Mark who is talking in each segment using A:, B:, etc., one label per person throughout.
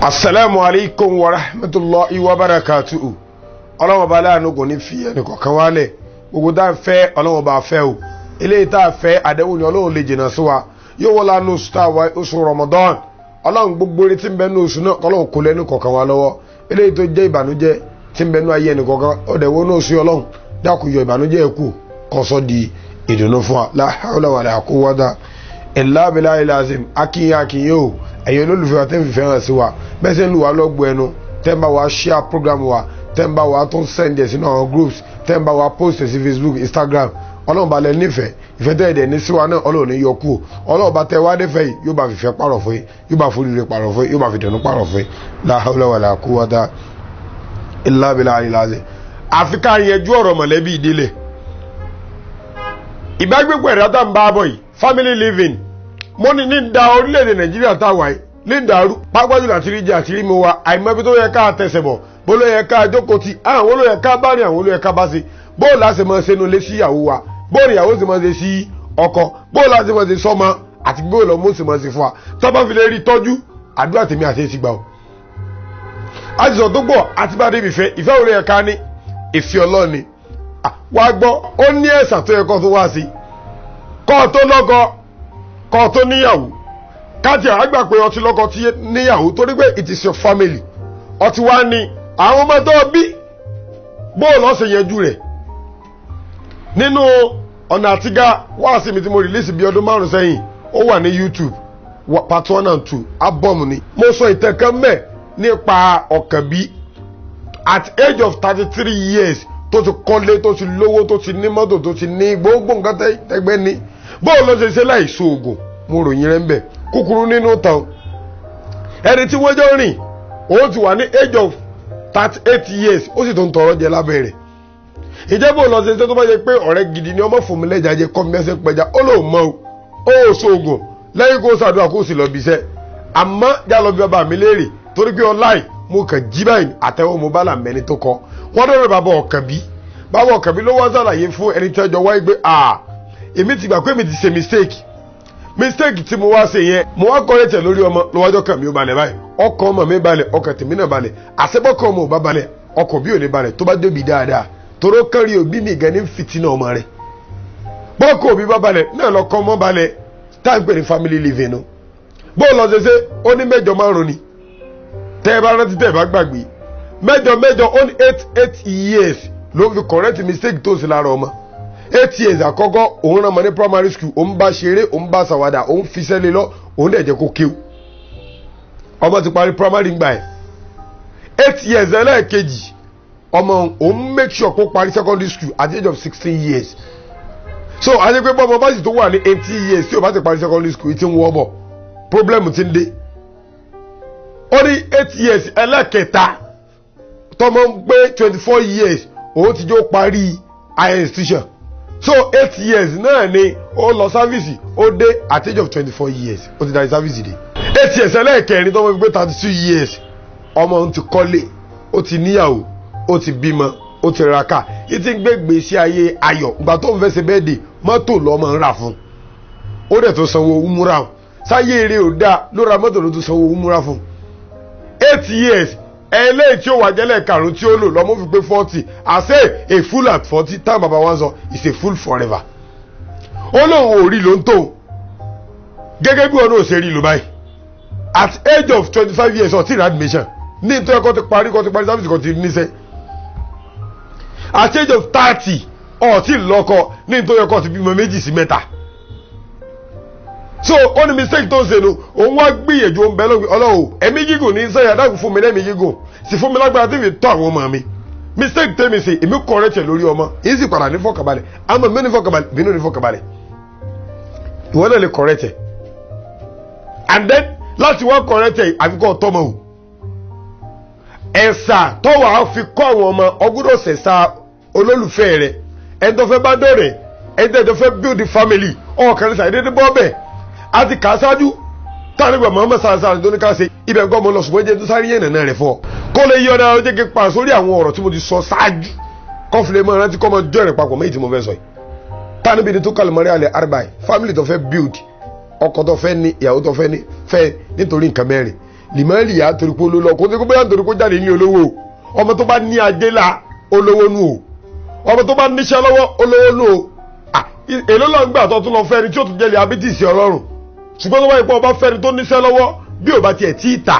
A: Assalamu alaikum wa rahmatullahi wa barakatuhu. Ọlọ́run bá láàánú kò ní fi ẹnì kọ̀ọ̀kan wálẹ̀. Gbogbo tá ń fẹ́ Ọlọ́run bá fẹ́ o. Eléyìí tá fẹ́ àdéhùn ni Ọlọ́run lè jìnnà sí wa. Yóò wọ́n lánàá oṣù tá wa oṣù Ramadan. Ọlọ́run gbogbo retí ń bẹ ní oṣù náà Ọlọ́run kò lẹ́nu kọ̀ọ̀kan wa lọ́wọ́. Eléyìí tó jẹ́ ìbànújẹ́ tí ń bẹ ní ayé ẹnì kọ̀ọ̀kan ọ̀dẹ̀ wo ní oṣù Ọlọ́run dákun yọ ìbànújẹ́ kù kó sọ di ìdùnnú fún wa. La hawla wala quwwata illa billahil azim. Akiyin o. Ẹ̀yin olólùfẹ́ wa tẹ́ ń fìfẹ́ hàn sí wa bẹ́ẹ̀ sẹ́ ń lù wá lọ́gbọ̀ ẹnu tẹ́ ń bá wa share program wa tẹ́ ń bá wa tó ń send ẹ̀ sínú àwọn groups tẹ́ ń bá wa post ẹ̀ sí Facebook Instagram Ọlọ́run bá lẹ nífẹ̀ẹ́ ìfẹ́ tẹ́ ẹ̀dẹ̀ ní sí wa náà Ọlọ́run ní yọ kú Ọlọ́run bá tẹ́ wá nífẹ̀ẹ́ yìí yóò bá fìfẹ́ pààrọ̀ fún yín yóò bá fúnire pààrọ̀ fún yín yóò bá fìdẹ̀nu pààrọ̀ fún yín la hawla wala quwwata illa billahil azim. Àfikà yẹjú ọ̀rọ̀ mọ̀lẹ́bí ìdílé ìbágbépọ̀ ẹ̀dá tá ń bá bọ̀ yìí family living mo ní da orílẹ̀-èdè Nàìjíríà táwa yìí ní ìdàrú pápájú àti rí jẹ àti rí mu wa àìmọ́bí tó yẹ ká tẹ̀sẹ̀ bọ̀ bó ló yẹ ká jókòó ti àwọn ló yẹ ká bá rìn àwọn ló yẹ ká bá ṣe bó láti mọ ṣe nu lé sí ìyàwó wa bó ní ìyàwó sì mọ ṣe sí ọkọ bó láti mọ ṣe sọmọ àti bó lọ mọ sì mọ ṣe fún wa tó bá fi lè rí tọ́jú àdúrà tèmi àti èsì gbà o. àtìsọ tó gbọ́ àti bá débi ìfẹ́ òun yẹ ká ní ìfẹ́ Ọlọ́run wá gbọ́ ó ní ẹ̀sà tó yẹ kó tó wá sí kó tó lọ́kọ kó tó níyàwó káàtì àgbà pé ọtí lọ́kọ tí níyàwó torí pé it is your family ọtí wá ní àwọn ọmọ tó bí bóòlù ọ̀sẹ̀ yẹjú rẹ̀ nínú ọ̀nà àtìgá wáàsí mi tí mo release bí ọdún 5 sẹ́yìn ó wà ní YouTube part 1 and 2 album ni mo sọ ìtẹ̀kẹ́ mẹ́ nípa Ọ̀kànbí at age of 33 years tó ti kọ́lé tó ti lówó tó ti ní mọ́tò tó ti ní gbogbo nǹkan tẹ́gbẹ́ ní bóòlù ọ̀sẹ̀ ṣe láì so oògùn mo ròyìn rẹ̀ ń bẹ̀ kúkúrú nínú tán ẹni tí wọ́n jọ rìn ó ti wà ní age of 38 years ó sì tó ń tọrọ jẹ lábẹ́ rẹ̀ ìjẹ́bù lọ sí ṣe tó bá yẹ pé ọ̀rẹ́ gidi ni ọmọ fún mi lẹ́jà jẹ kọ́ mi ẹsẹ̀ pẹja ó lóun mọ́ ó sóògùn lẹ́yìn kó ṣàdúrà kó sì lọ bí iṣẹ́ àmọ́ já lọ bí bàbá mi léèrè torí pé ọláì mo kàn jí báyìí àtẹwọ́ mo bá là mẹ́ni tó kọ́ wọ́n dọ̀rọ̀ bàbá Ọ̀kànbí ló wá sàlàyé fún ẹni tí ọjọ́ wáyé pé èmi ti gbà pé mi ti ṣe mistake tí mo wá ṣe yẹn mo wá kọ́ lẹ́tẹ̀ lórí ọmọ lọ́wọ́jọ́ kan mi ò balẹ̀ báyìí ọkàn ọmọ mi balẹ̀ ọkàn tèmi náà balẹ̀ àṣebọ́kàn ọmọ ò bá balẹ̀ ọkàn bí ò ní balẹ̀ tó bá débi dáadáa toró kárí òbí mi gan ní fìtínà ọmọ rẹ̀ bọ́kàn òbí bá balẹ̀ náà lọ́kàn ọmọ balẹ̀ táǹpẹ̀ ní family living nu bóòlù ọ̀sẹ̀sẹ̀ ó ní 8 márùn ni tẹ́ ẹ bá rántí tẹ́ ẹ bá gbàgbé 8 ó ní 8 years ló fi correct mistake tó sì lára ọmọ 8 years àkọ́kọ́ òun rán mọ́ ní primary school òun bá ṣeré òun bá ṣàwádà òun fi sẹ́lẹ̀ lọ òun dẹ̀ jẹ́ kó kéwù ọmọ ti parí primary gbà ẹ̀ 8 years ẹlẹ́ẹ̀kejì ọmọ òun make sure kó parí secondary school at the age of 16 years so àti pé bọ́mọ bá sì tó wà ní 18 years tí o bá ti parí secondary school ti ń wọ́ bọ̀ problem ti ń dé ó ní 8 years ẹlẹ́ẹ̀kẹta tọmọ ń gbé 24 years òun ti jó parí higher institution so 8 years náà ni ó lọ sáfíìsì ó dé at age of 24 years ó ti darí sáfíìsì dé 8 years ẹlẹ́ẹ̀kẹrin tó wọ́n fi gbé 32 years ọmọ òun ti kọ́lé ó ti níyàwó ó ti bímọ ó ti raka yìí ti ń gbé gbèsè ayé ayọ̀ ìgbà tó ń fẹ́ ṣe bẹ́ẹ̀dì mọ́tò lọ́mọ ń rà fún ó dẹ̀ tó sanwó umura sáyé eré ò dáa ló ra mọ́tò ló tó sanwó umura fún 8 years ẹlẹ́yìí tí ó wà jẹ́lẹ̀ karùn-ún tí ó lò lọ́mọ fi pé 40 àṣẹ a fool at 40 táwọn bàbá wọn sọ is a fool forever ó lóun ò rí ló ń tó gẹ́gẹ́ bí ọ̀nà òṣèré ìlú báyìí at age of 25 years ọtí ìrìn admission ní nítorí kọ́ ti parí service kọ́ ti níṣẹ́ at age of 30 ọtí ìlọ́kọ ní nítorí kọ́ ti bímọ 2 sí 3 so ó ní mistake tó ń ṣe nu òun wá gbìyànjú ó ń bẹ lọ́gbìn ọlọ́wọ́ ẹ̀mí gígùn ní sẹ́yìn adágún fún mi lẹ́mí gígùn sì fún mi lágbára tí mi tọ́ àwọn ọmọ mi mistake tẹ́mi ṣe èmi correct lórí ọmọ èyí sì padà ní fọkànbalẹ̀ àmọ́ mi ní fọkànbalẹ̀ bínú ní fọkànbalẹ̀ ìwọ náà lè correct and then láti wá correct àfikọ́ tọ́mọ o ẹ̀sà tọ́wọ́ á fi kọ́ àwọn ọmọ ọgbọ́dọ̀ ṣẹ̀ṣà olólùfẹ́ rẹ̀ ẹni tó fẹ́ bá dọ̀rẹ̀ ẹni tó fẹ́ build the family ọ̀kan ní sàdédé bọ́ bẹ́ẹ̀ àti kà á ṣáájú tánìgbà Muhammad sàrásàrà tó ní ká ṣe ibẹ̀ nǹkan ọmọ lọ ṣùgbọ́n jẹ́ tó sáré yẹn nàná rẹ̀ fọ́ kó lè yí ọ̀dà ọjọ́ kí pa sórí àwọn ọ̀rọ̀ tí mo ti sọ ṣáájú kọ́fìlẹ̀ mọ́ rántí kọ́ mọ́ jọ́ rẹ̀ papọ̀ méjì tí mo fẹ́ sọ yìí tánìbí ni tó kàlùmọ́ rí alẹ́ arba'i family tó fẹ́ build ọkọ tó fẹ́ ní ìyàwó tó fẹ́ ní fẹ́ nítorí nǹkan mẹ́rin lìmọ́lì yá torí pé olólọ́ kó tó kó bóyá torí pé jáde ní olówó ọmọ tó bá ní ajé la olówó nù o ọmọ tó bá níṣẹ́ lọ́wọ́ olówó nù o èló lọ ń gbà tó tún lọ fẹ́ni tí ó tún jẹ́ liability ọlọ́run ṣùgbọ́n tó bá yẹ pé ọba fẹ́ni tó níṣẹ́ lọ́wọ́ bí ò bá tiẹ̀ tí ì tà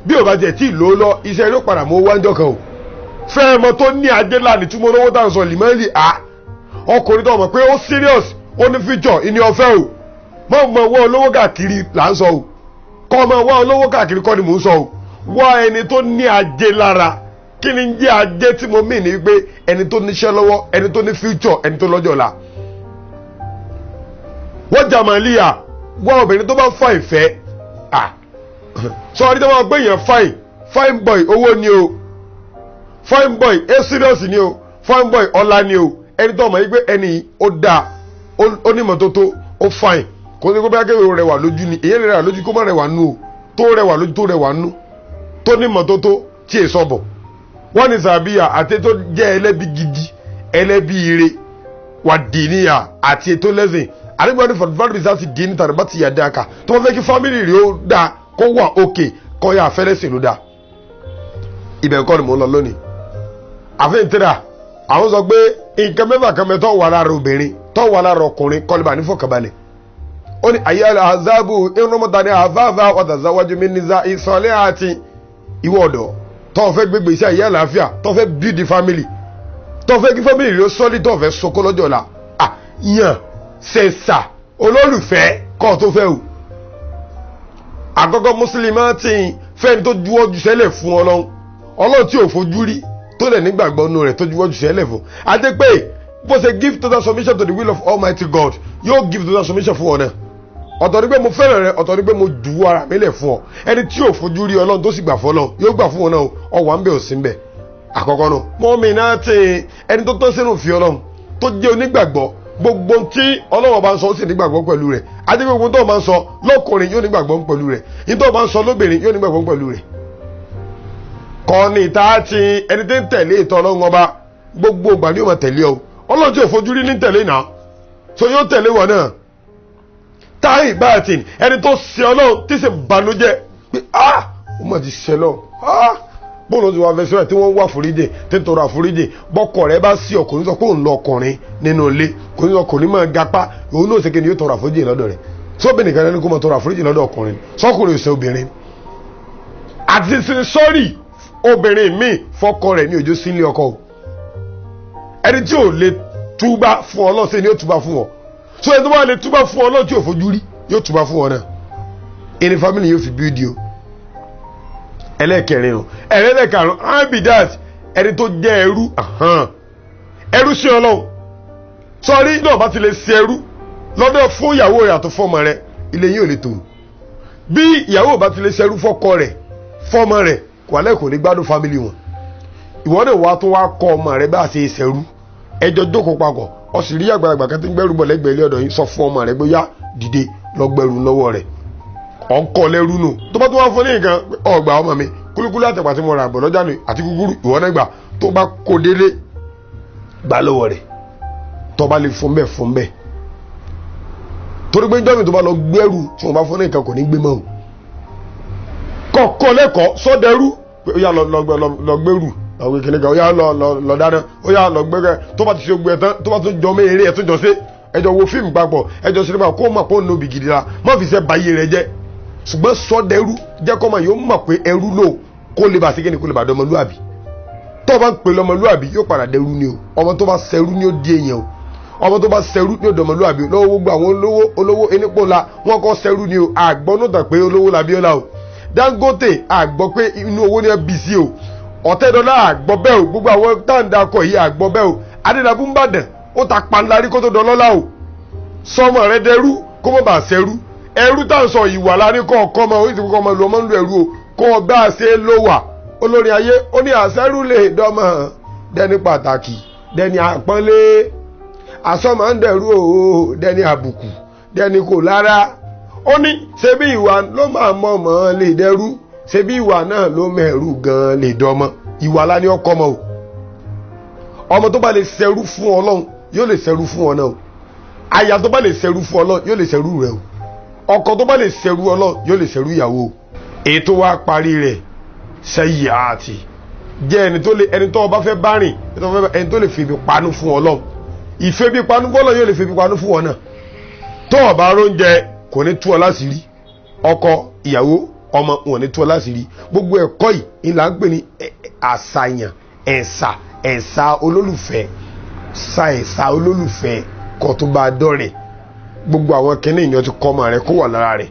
A: bí ò bá tiẹ̀ tí ì lò ó lọ iṣẹ́ yóò padà mọ́ wájọ́ kan o fẹ́ ọmọ tó ní ajé la ní túmọ̀ lọ́wọ́ tá à ń sọ lìmọ́lì ọkùnrin tó mọ̀ pé ó serious ó ní future ìní ọ̀fẹ́ o mọ̀ wọ́ olówó káàkiri là ń sọ o kọ́ ọmọ wá olówó káàkiri kọ́ ni mò ń sọ o wá ẹni tó ní ajé lára kí ni jẹ́ ajé tí mo mì ní wípé ẹni tó níṣẹ́ lọ́wọ́ ẹni tó ní future ẹni tó lọ́jọ́ la wọ́n jàmàlíyà wá obìnrin tó bá fa ìfẹ́ sọ àdìsẹ́ wọn gbé yẹn fine boy owó ni o fine boy serious ni o fine boy ọlá ni o ẹni tó mọ̀ yí pé ẹni ó dáa ó ní mọ́tótó ó fine kò ní kó bá kéwòn rẹwà lójú ni èyí rẹwà lójú kó má rẹwà nù o tó rẹwà lójú tó rẹwà nù tó ní mọ́tótó tí èso bọ̀ wọ́n ní sàbíyà àti tó jẹ́ ẹlẹ́bi gidi ẹlẹ́bi ire wà dìníyà àti ètò lẹ́sìn àdìgbò ní fọdùfọdù bíi sáà dín ní tàbí bá ti yà dáa ká tó wọ́n fẹ́ kí fámìlì rẹ̀ ó dáa kó wà òkè kó yà fẹ́lẹ́sìn ló dáa ibẹ̀ kọ́ ni mò ń lọ lónìí àfihàn tẹ́lá àwọn sọ pé nǹkan mẹ́fà kan mẹ́ tó wà lára obìnrin tó wà lára ọkùnrin kọ́lébà nífọ̀kànbalẹ̀ ó ní ayé azabu irunmọ́ta ní àfáàfá ọ̀tàzáwájú mi níza ìsọ̀lẹ́ àti ìwọ ọ̀dọ́ tó fẹ́ gbégbé iṣẹ́ ayé àlàáfíà tó fẹ́ build the family tó fẹ́ kí family rẹ̀ ó sọ́lí tó fẹ́ sọkó lọ́jọ́ ọ̀la yàn ṣẹ̀ṣà olólùfẹ́ kọ́ tó fẹ́ o àkọ́kọ́ mùsùlùmí ti fẹ́ni tó juwọ́ ju sẹ́lẹ̀ fún ọlọ́run tí ò fojú rí tó lẹ̀ nígbàgbọ́ nù rẹ̀ tó juwọ́ ju sẹ́lẹ̀ fún àti pé bó ṣe give total submission to the will of Almighty God yóò give total submission fún ọ náà ọ̀tọ̀ ni pé mo fẹ́ràn rẹ ọ̀tọ̀ ni pé mo juwọ́ ara mi lẹ̀ fún ọ ẹni tí ò fojú rí ọlọ́run tó sì gbà fún ọlọ́run yóò gbà fún ọ náà ọwọ́ à ń bẹ̀ ò sí ń bẹ̀ àkọ́kọ́ náà mọ́mí náà ti ẹni tó tọ́ sínú fi ọlọ́run tó jẹ́ onígbàgbọ́ gbogbo tí ọlọ́wọ́ bá ń sọ ó sì nígbàgbọ́ pẹ̀lú rẹ̀ àti gbogbo tó bá ń sọ lọ́kùnrin yóò nígbàgbọ́ pẹ̀lú rẹ̀ nítorí bá ń sọ lóbìnrin yóò nígbàgbọ́ pẹ̀lú rẹ̀. kọ́ni ìta ti ẹni tí ń tẹ̀lé ìtọ́ ọlọ́run ọba gbogbo ìgbà ni yóò máa tẹ̀lé ọ ọlọ́run tí ò fojú rí ní tẹ̀lé náà so yóò tẹ̀lé wọn náà. táyì báyàtì ẹni tó ṣe ọlọ́run tí sì banújẹ́ pé ó mà ti ṣe lọ bóòlù tí wọ́n fẹ́ sọ́yà tí wọ́n wá foríjì tí ń tọrọ àforíjì bọ́kọ̀ rẹ bá sí ọkùnrin sọ pé òun lọ ọkùnrin nínú ilé kò ní ọkùnrin máa gapá òun náà ṣèké ni yóò tọrọ àforíjì lọ́dọ̀ rẹ̀ sọ́bìnrin kan ní kó máa tọrọ àforíjì lọ́dọ̀ ọkùnrin sọ́kùnrin òṣè obìnrin àti sọ́rí obìnrin míì fọ́kọ rẹ̀ ní òjò sílé ọkọ ẹni tí ò lè túbá fún ọlọ́sẹ̀ ni yóò túbá fún ọ so ẹni tó bá lè túbá fún ọlọ́sẹ̀ tí ò fojú rí yóò túbá fún ọ náà ẹni family yóò fi bíúdì o ẹlẹ́kẹrin o ẹlẹ́kẹrin abidat ẹni tó jẹ́ ẹrú sí ọlọ́run sọrí náà bá ti lè ṣe ẹrú lọ́dọ̀ fún ìyàwó rẹ̀ àti fọ́mọ rẹ̀ ilé yìí ò lè tòun bí ìyàwó bá ti lè ṣe ẹrú fọ́kọ rẹ̀ fọ́mọ rẹ̀ kò alẹ́ kò ní gbádùn fámìlì wọn ìwọ náà wàá tún wá kọ́ ọmọ rẹ̀ bá ṣe ṣẹrú ẹjọ́ jókòó papọ̀ ọ sì rí àgbàlagbà kan tí ń gbẹ́rù bọ̀ lẹ́gbẹ̀ẹ́ ilé ọ̀dọ̀ yìí sọ fún ọmọ rẹ̀ bóyá dìde lọ gbẹ́rù lọ́wọ́ rẹ̀ ọkọ̀ lẹ́rú nù tó bá tó wá fún ní nǹkan ọgbà ọmọ mi kúlúkúlú àtẹ̀pà tí mo ra àbọ̀ lọ́jà ni àti gúgúrú ìwọ náà gbà tó bá kó délé gbà lọ́wọ́ rẹ̀ tó bá lè fún bẹ́ẹ̀ torí pé jọ́mi tó bá lọ gbẹ́rù tí wọ́n bá fún ní nǹkan kò ní gbé mọ́ o kọ̀ọ̀kọ́ lẹ́kọ̀ọ́ sọ́dẹ̀rú ó yá lọ gbẹ́rù àwọn ìkíní kan ó yá lọ dáná ó yá lọ gbẹ́rẹ́ tó bá ti ṣe gbẹ́ tán tó bá tún jọ mé eré ẹ̀ tún jọ sí ẹjọ́ wo fíìmù papọ̀ ẹjọ́ sinimá kó mọ̀ pé ó nóbi gidi la má fi ṣe báyé rẹ jẹ́ ṣùgbọ́n sọdẹrú jẹ́ kọ́ ma yóò mọ̀ pé ẹrú lò kó lè bá sí kíni kó lè bá dọmọlúàbí tó bá ń pè lọmọlúàbí yóò padà dẹrú ni o ọmọ tó bá ṣẹrú ni ó di èèyàn o ọmọ tó bá ṣẹrú ni ó dọmọlúàbí lọ́wọ́ gbogbo àwọn olówó enípò la wọ́n kọ́ ṣẹrú ni o àgbọ̀ náà tàn pé olówó la Abíọ́lá o Dangote àgbọ̀ pé inú owó ni ẹ bì sí o Ọ̀tẹ́dọ́lá àgbọ̀ bẹ́ẹ̀ o gbogbo àwọn táǹdàkọ̀ yìí àgbọ̀ bẹ́ẹ̀ o Adédàbú Ìbàdàn ó ta panlárí kó tó dọlọ́lá o sọmọ rẹ dẹrú kó mọ̀ bá ṣẹrú ẹrú tá à ń sọ ìwà lárí kọ́ ọkọ́ ọmọ oríṣiríṣi kọ́ ọmọ lu ọmọ ń lu ẹrú o kọ́ ọgbà ṣe ló wà olórin ayé ó ní àṣẹrú lè dọ́mọ dẹni pàtàkì dẹni àpọ́nlé àsọmọ ń dẹrú o dẹni àbùkù dẹni kò lára ó ní ṣebí ìwà ló máa mọ ọmọ lè dẹrú ṣebí ìwà náà ló mẹ́rù gan lè dọ́mọ ìwà láni ọkọ ọmọ o ọmọ tó bá lè ṣẹrú fún Ọlọ́run yóò lè ṣẹrú fún ọ náà o aya tó bá lè ṣẹrú fún Ọlọ́run yóò lè ṣẹrú rẹ o ọkọ tó bá lè ṣẹrú Ọlọ́run yóò lè ṣẹrú ìyàwó ètò wa parí rẹ̀ sẹ́yìn àti jẹ́ ẹni tó bá fẹ́ bá rìn ẹni tó lè febi panu fún Ọlọ́run ìfebi panu fún Ọlọ́run yóò lè febi panu fún wọn náà tó o bá róúnjẹ kò ní tú ọ láṣìírí ọkọ ìyàwó ọmọ wọn ní tú ọ láṣìírí gbogbo ẹ̀kọ́ yìí ìlà ń pè ní àṣàyàn ẹ̀sà olólùfẹ́ ẹ̀sà olólùfẹ́ kó tó bá dọ́rẹ̀ gbogbo àwọn kẹ́ni ìyàn ti kọ́ ọmọ rẹ kó wà lára rẹ̀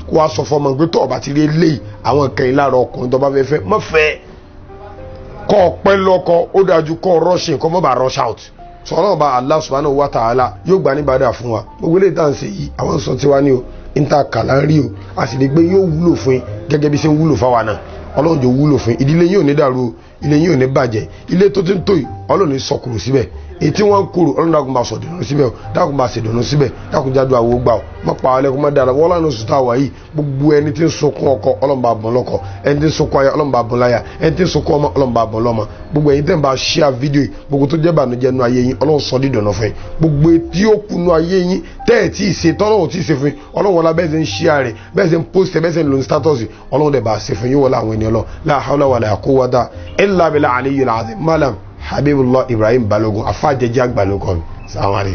A: kó wá sọ fọmọ pé tó o bá ti rí eléyìí àwọn kẹ́yìn lára ọkùnrin tó bá fẹ́ mọ́ fẹ́ kọ́ ọpẹ́ lọ́kọ́ ó dájú kọ́ rush in kọ́ mọ́ bá rush out sọ̀rọ̀ bá Allah subhanahu wa ta'ala yóò gbà níbàdà fún wa gbogbo ilé ìtàn ṣe yìí àwọn sọ tiwa ní o níta kàlá ń rí o a sì lè gbé yóò wúlò fún yín gẹ́gẹ́ bí ṣe ń wúlò fáwa náà Ọlọ́run jọ wúlò fún yín ìdílé yín ò ní dàrú o ilé yín ò ní bàjẹ́ ilé tó ti ń tó yìí Ọlọ́run ní sọkùrù síbẹ̀ èyí tí wọ́n ń kúrò Ọlọ́run dákun bá sọ dùnú síbẹ̀ o dákun bá ṣe dùnú síbẹ̀ dákun jáde àwọ̀ gbà o má pa àwọn ẹlẹ́kùn má dára wọ́n lánàá oṣù tá a wà yìí gbogbo ẹni tí ń sunkún ọkọ Ọlọ́run bá bọ́n lọ́kọ ẹni tí ń sunkún aya Ọlọ́run bá bọ́n láya ẹni tí ń sunkún ọmọ Ọlọ́run bá bọ́n lọ́mọ gbogbo ẹ̀yin tẹ́ ń bá share fídíò yìí gbogbo tó jẹ́ bànújẹ́ nú ayé yín Ọlọ́run sọ dídùn fún yín gbogbo tí ó kù nú ayé yín tẹ́ ẹ̀ tí ì ṣe tọ́lọ́run tí ì ṣe fún yín Ọlọ́run wọlá bẹ́ẹ̀ ṣe ń share rẹ̀ bẹ́ẹ̀ ṣe ń post bẹ́ẹ̀ ṣe ń lo status Ọlọ́run dẹ̀ bá ṣe fún yín wọlá àwọn ènìyàn lọ la hawla wala quwwata illa billahi aliyyil azim malam Habibullah Ibrahim Balogun afájẹjẹ àgbàlógún sàwọn àrè.